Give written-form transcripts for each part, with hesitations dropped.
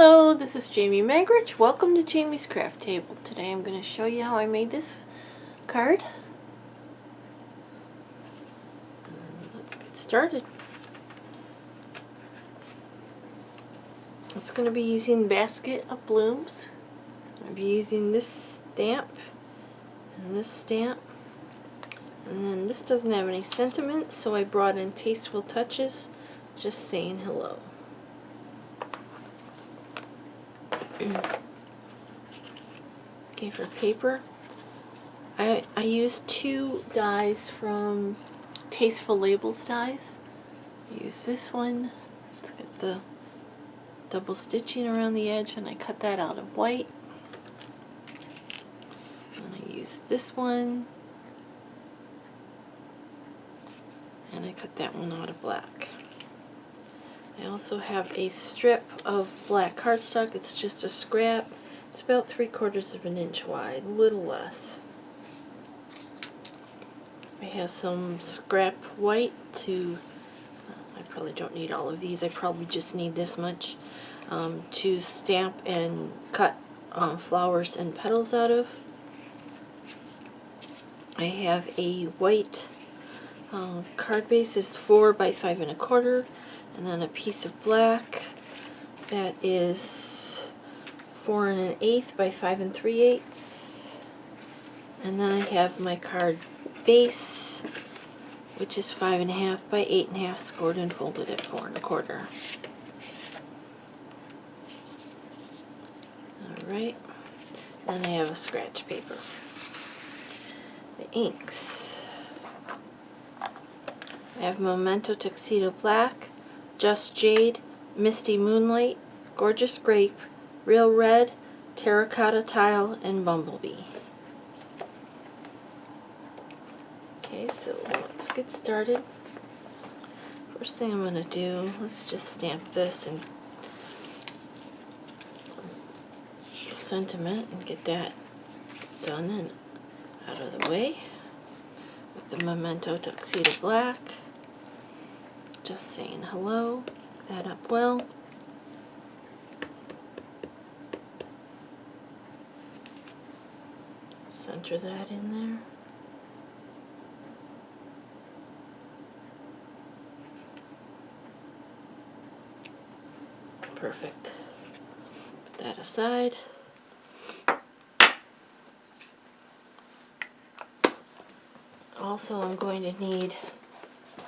Hello, this is Jamie Magrich. Welcome to Jamie's Craft Table. Today I'm going to show you how I made this card. Let's get started. It's going to be using Basket of Blooms. I'll be using this stamp and this stamp. And then this doesn't have any sentiment, so I brought in Tasteful Touches, just saying hello. Okay, for paper, I used two dies from Tasteful Labels dies. I use this one. It's got the double stitching around the edge, and I cut that out of white. And I use this one, and I cut that one out of black. I also have a strip of black cardstock. It's just a scrap. It's about 3/4 of an inch wide, a little less. I have some scrap white to, I probably don't need all of these, I probably just need this much, to stamp and cut flowers and petals out of. I have a white card base, is 4 by 5 1/4, and then a piece of black that is 4 1/8 by 5 3/8, and then I have my card base, which is 5 1/2 by 8 1/2, scored and folded at 4 1/4. Alright, then I have a scratch paper. The inks. I have Memento Tuxedo Black, Just Jade, Misty Moonlight, Gorgeous Grape, Real Red, Terracotta Tile, and Bumblebee. Okay, so let's get started. First thing I'm going to do, let's just stamp this and sentiment and get that done and out of the way with the Memento Tuxedo Black. Just saying hello, pick that up well. Center that in there. Perfect. Put that aside. Also, I'm going to need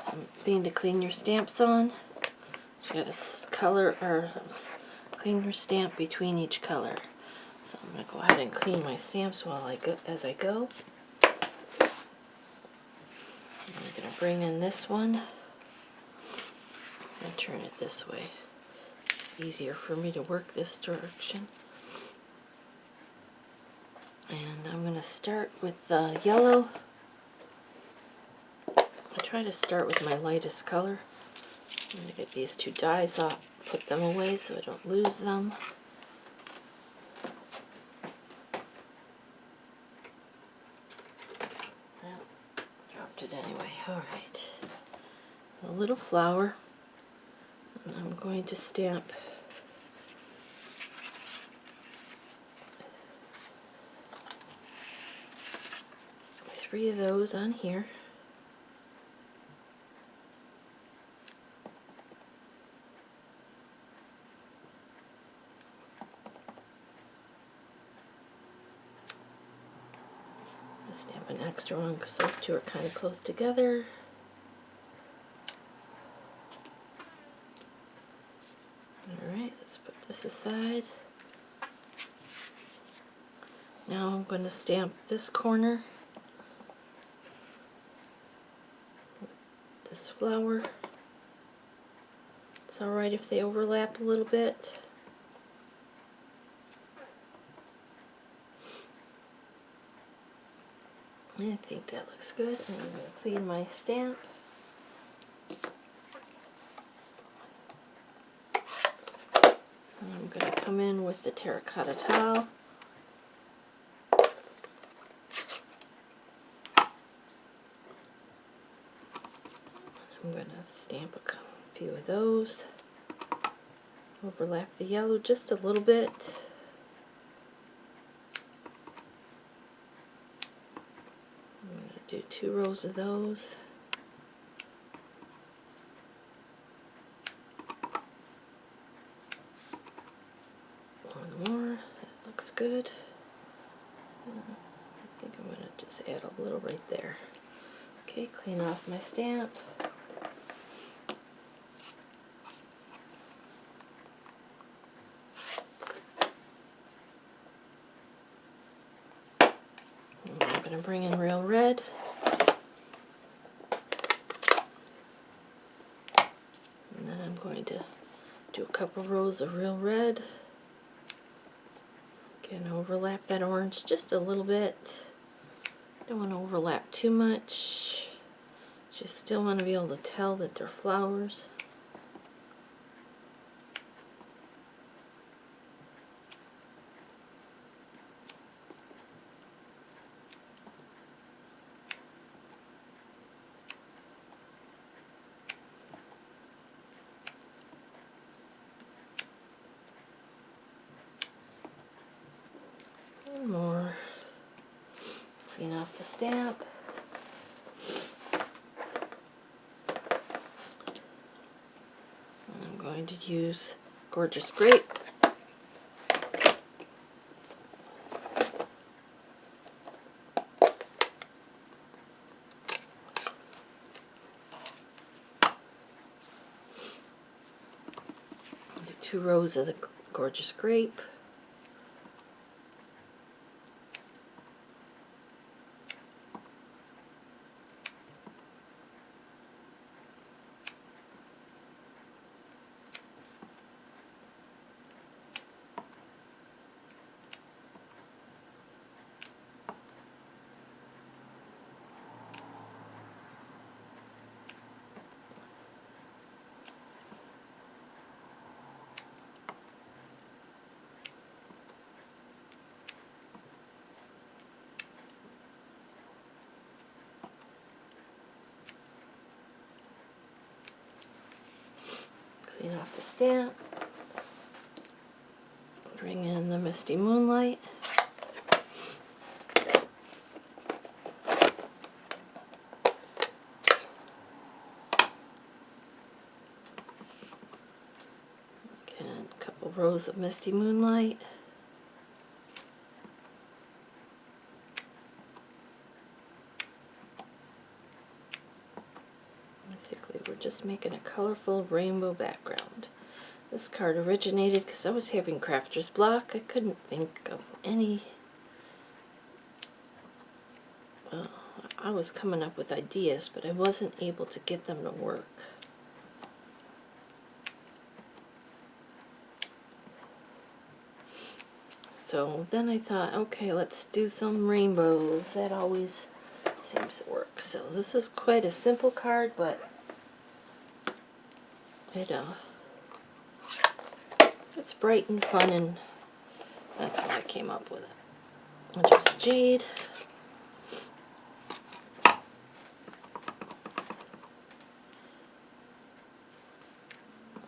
something to clean your stamps on. You got to color or clean your stamp between each color. So I'm going to go ahead and clean my stamps as I go. I'm going to bring in this one and turn it this way. It's just easier for me to work this direction. And I'm going to start with the yellow. I try to start with my lightest color. I'm going to get these two dies off, put them away so I don't lose them. Well, dropped it anyway. Alright. A little flower. And I'm going to stamp three of those on here. Stamp an extra one because those two are kind of close together. Alright, let's put this aside. Now I'm going to stamp this corner with this flower. It's alright if they overlap a little bit. I think that looks good. And I'm going to clean my stamp. And I'm going to come in with the terracotta tile. I'm going to stamp a few of those. Overlap the yellow just a little bit. I'm going to do 2 rows of those. One more. That looks good. I think I'm going to just add a little right there. Okay, clean off my stamp. I'm going to bring in real red. And then I'm going to do a couple rows of real red. Again, overlap that orange just a little bit. Don't want to overlap too much. Just still want to be able to tell that they're flowers. One more. Clean off the stamp. And I'm going to use Gorgeous Grape. Do 2 rows of the Gorgeous Grape. Clean off the stamp. Bring in the Misty Moonlight. Again, a couple rows of Misty Moonlight. Basically, we're just making a colorful rainbow background. This card originated because I was having crafter's block. I couldn't think of any. I was coming up with ideas, but I wasn't able to get them to work. So then I thought, okay, let's do some rainbows. That always seems to work. So this is quite a simple card, but it's bright and fun, and that's why I came up with it. Just jade.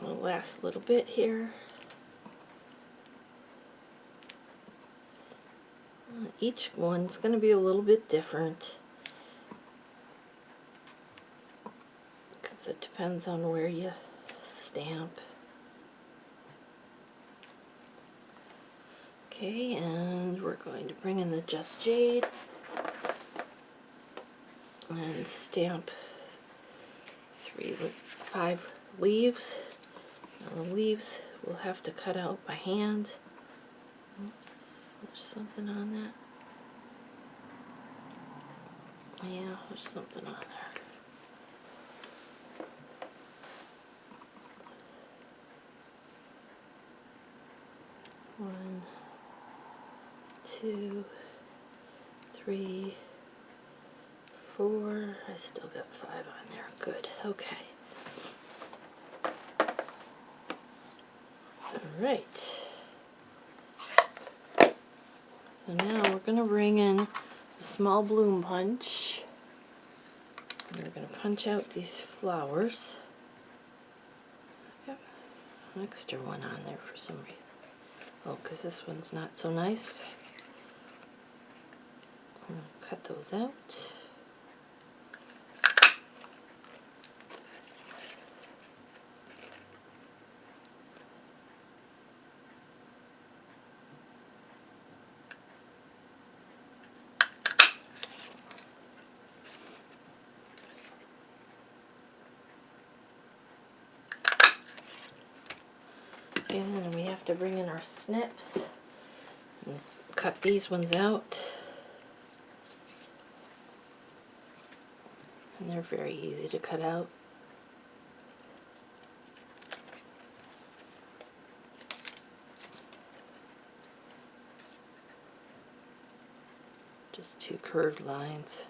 The last little bit here. Each one's going to be a little bit different because it depends on where you stamp. Okay, and we're going to bring in the Just Jade and stamp 5 leaves. Now the leaves we'll have to cut out by hand. Oops, there's something on that. Yeah, there's something on there. One, 2, 3, 4. I still got 5 on there. Good. Okay. Alright. So now we're going to bring in the small bloom punch. And we're going to punch out these flowers. Yep. extra one on there for some reason. Oh, because this one's not so nice. I'm going to cut those out. And then we have to bring in our snips and cut these ones out. And they're very easy to cut out. Just two curved lines.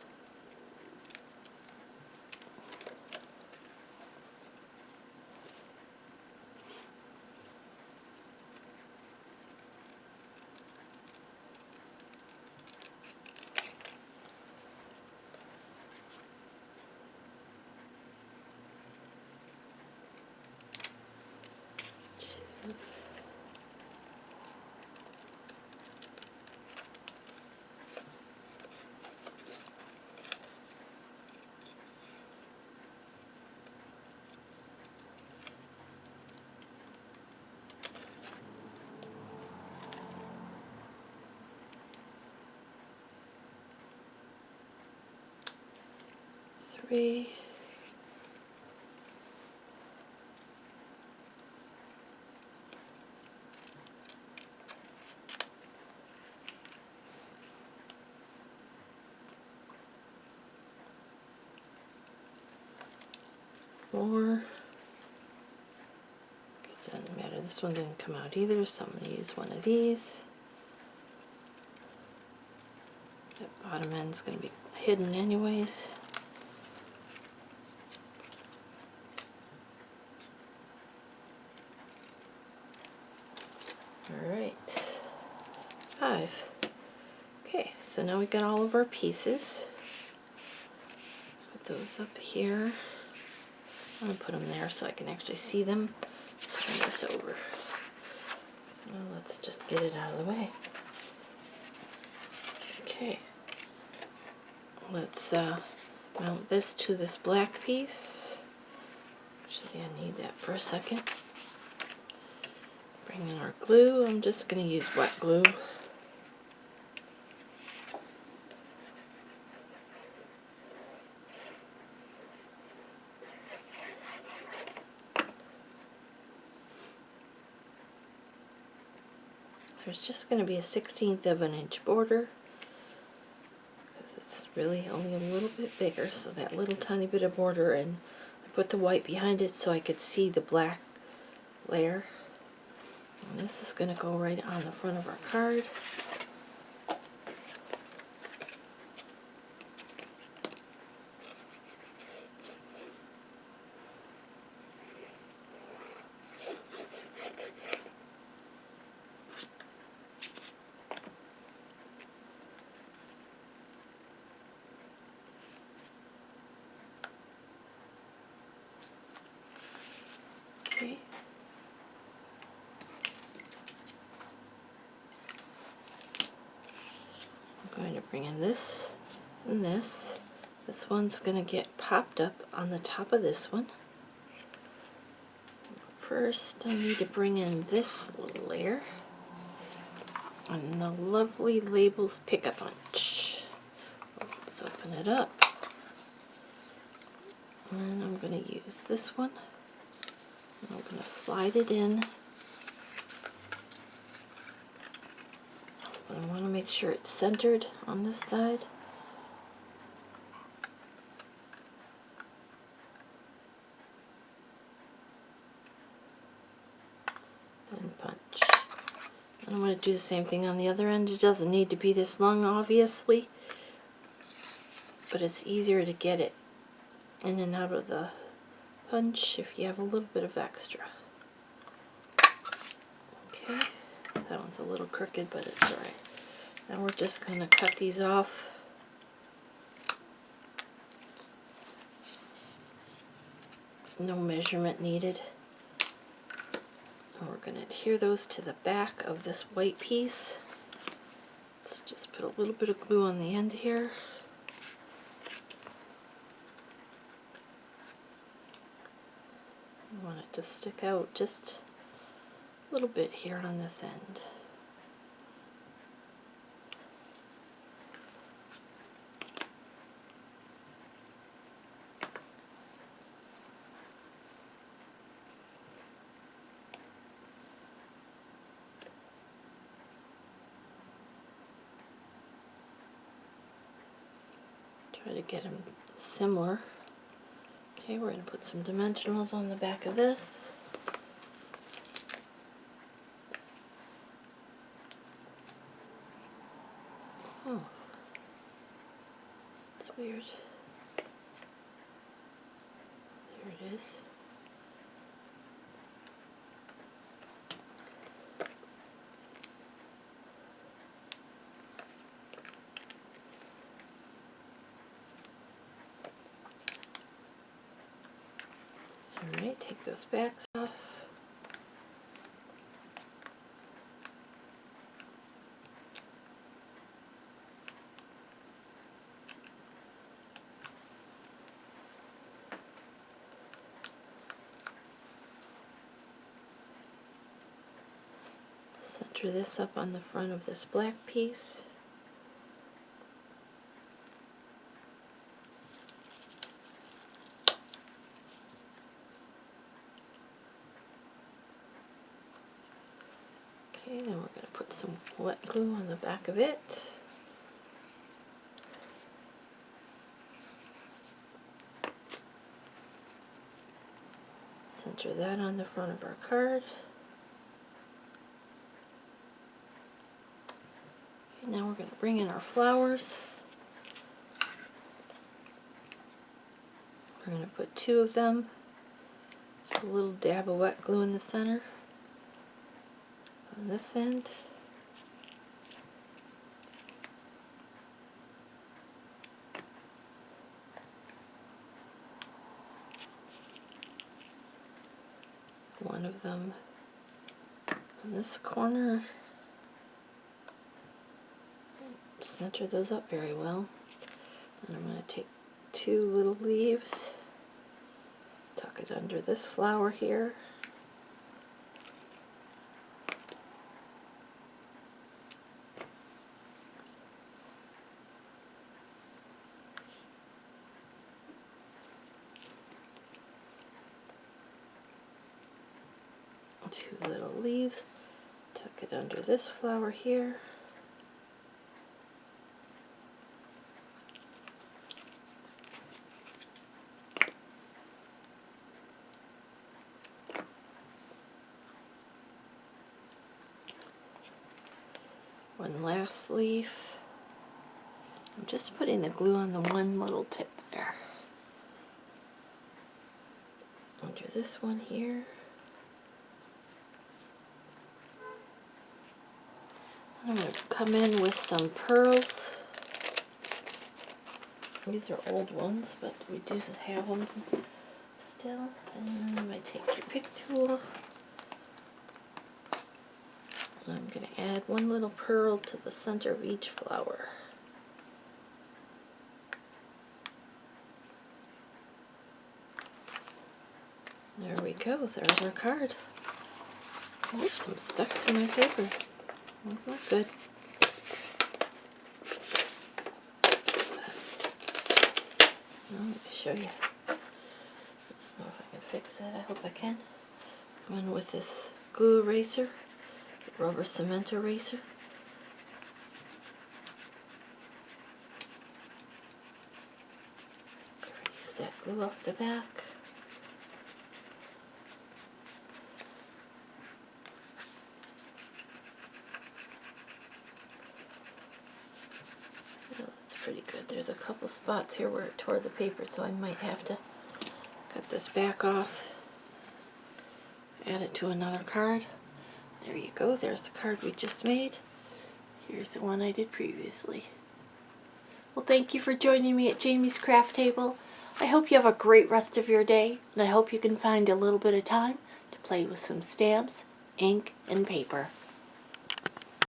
Three. 4. It doesn't matter, this one didn't come out either, so I'm going to use one of these. That bottom end's going to be hidden anyways. Alright, 5. Okay, so now we got all of our pieces. Put those up here. I'm going to put them there so I can actually see them. Let's turn this over. Well, let's just get it out of the way. Okay. Let's mount this to this black piece. Actually, I need that for a second. Bring in our glue. I'm just going to use wet glue. There's just going to be a 1/16 of an inch border because it's really only a little bit bigger, so that little tiny bit of border, and I put the white behind it so I could see the black layer. And this is going to go right on the front of our card. Okay. I'm going to bring in this and this. This one's going to get popped up on the top of this one. First, I need to bring in this little layer and the lovely Labels Pick-a-Punch. Let's open it up. And I'm going to use this one. And I'm going to slide it in. But I want to make sure it's centered on this side. And punch. And I'm going to do the same thing on the other end. It doesn't need to be this long, obviously, but it's easier to get it in and out of the punch if you have a little bit of extra. Okay, that one's a little crooked, but it's alright. Now we're just going to cut these off. No measurement needed. And we're going to adhere those to the back of this white piece. Let's just put a little bit of glue on the end here. I want it to stick out just a little bit here on this end. Try to get them similar. Okay, we're going to put some dimensionals on the back of this. Oh, it's weird. There it is. Alright, take those backs off. Center this up on the front of this black piece. Okay, then we're going to put some wet glue on the back of it. Center that on the front of our card. Okay, now we're going to bring in our flowers. We're going to put 2 of them. Just a little dab of wet glue in the center. On this end. One of them on this corner. Center those up very well. And I'm going to take 2 little leaves, tuck it under this flower here. Two little leaves, tuck it under this flower here. One last leaf. I'm just putting the glue on the one little tip there. Under this one here. I'm going to come in with some pearls. These are old ones, but we do have them still. And I might take your pick tool. And I'm going to add one little pearl to the center of each flower. There we go, there's our card. Oops, some stuck to my paper. Well, not good. Well, let me show you. I don't know if I can fix that. I hope I can. Come in with this glue eraser, rubber cement eraser. Erase that glue off the back. Pretty good. There's a couple spots here where it tore the paper, so I might have to cut this back off, add it to another card. There you go. There's the card we just made. Here's the one I did previously. Well, thank you for joining me at Jamie's Craft Table. I hope you have a great rest of your day, and I hope you can find a little bit of time to play with some stamps ink and paper.